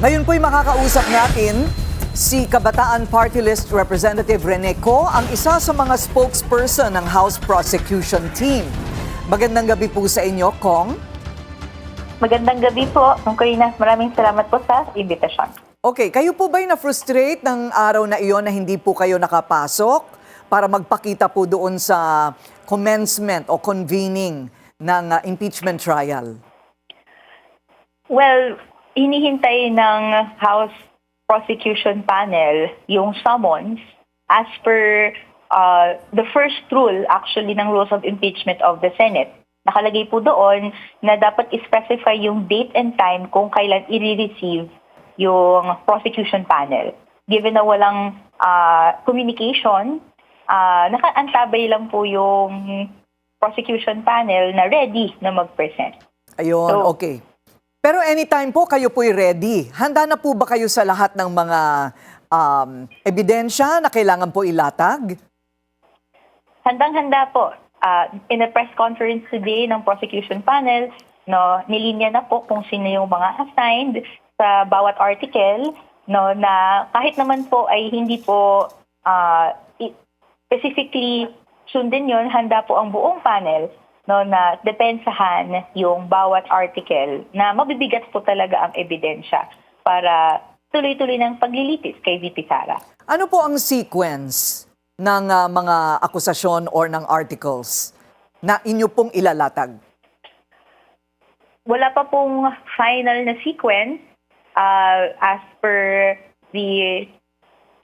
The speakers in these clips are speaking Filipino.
Ngayon po'y makakausap natin si Kabataan Party List Representative Rene Co, ang isa sa mga spokesperson ng House Prosecution Team. Magandang gabi po sa inyo, Kong. Magandang gabi po, Ma'am Corina. Maraming salamat po sa invitation. Okay, kayo po ba'y na-frustrate ng araw na iyon na hindi po kayo nakapasok para magpakita po doon sa commencement o convening ng impeachment trial? Well, hinihintay ng House Prosecution Panel yung summons as per the first rule actually ng Rules of Impeachment of the Senate. Nakalagay po doon na dapat i-specify yung date and time kung kailan i-receive yung prosecution panel. Given na walang communication, nakaantabay lang po yung prosecution panel na ready na mag-present. Ayun, So, okay. Pero anytime po kayo po'y ready. Handa na po ba kayo sa lahat ng mga ebidensya na kailangan po ilatag? Handang-handa po. In a press conference today ng prosecution panel, nilinya na po kung sino yung mga assigned sa bawat article, na kahit naman po ay hindi po specifically sundin yun, handa po ang buong panel na depensahan yung bawat article na mabibigat po talaga ang ebidensya para tuloy-tuloy ng paglilitis kay VP Sara. Ano po ang sequence ng mga akusasyon or ng articles na inyo pong ilalatag? Wala pa pong final na sequence as per the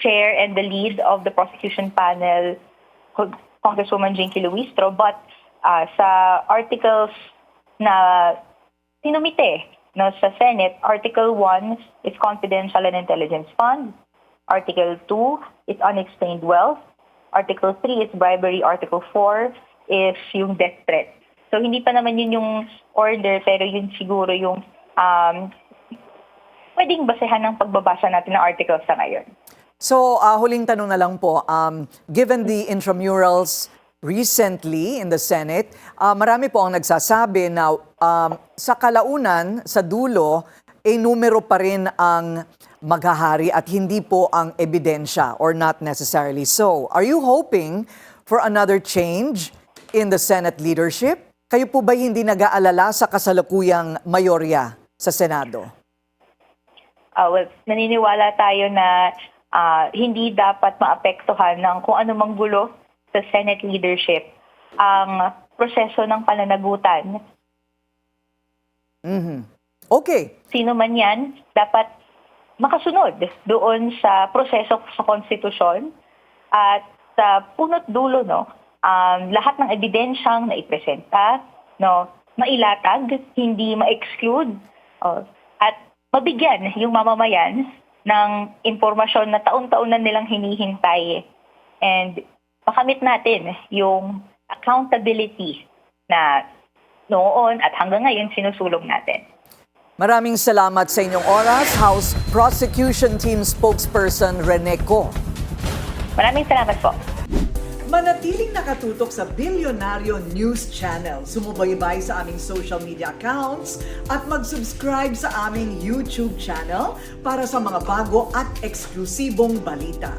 chair and the lead of the prosecution panel, Congresswoman Jinky Luistro, but sa articles na sinumite sa Senate, Article 1 is Confidential and Intelligence Fund, Article 2 is Unexplained Wealth, Article 3 is Bribery, Article 4 is yung death threat. So hindi pa naman yun yung order, pero yun siguro yung pwedeng basehan ng pagbabasa natin ng articles sa ngayon. So, huling tanong na lang po, given the intramurals recently in the Senate, marami po ang nagsasabi na sa kalaunan, sa dulo, numero pa rin ang maghahari at hindi po ang ebidensya or not necessarily so. Are you hoping for another change in the Senate leadership? Kayo po ba hindi nag-aalala sa kasalukuyang mayorya sa Senado? Well, naniniwala tayo na hindi dapat maapektuhan ng kung anumang gulo sa Senate leadership ang proseso ng pananagutan. Okay. Sino man yan, dapat makasunod doon sa proseso sa konstitusyon at sa punot dulo, lahat ng ebidensyang naipresenta, mailatag, hindi ma-exclude, at mabigyan yung mamamayan ng impormasyon na taon-taon na nilang hinihintay and makamit natin yung accountability na noon at hanggang ngayon sinusulong natin. Maraming salamat sa inyong oras, House Prosecution Team Spokesperson Rene Co. Maraming salamat po. Manatiling nakatutok sa Bilyonaryo News Channel. Sumubaybay sa aming social media accounts at mag-subscribe sa aming YouTube channel para sa mga bago at eksklusibong balita.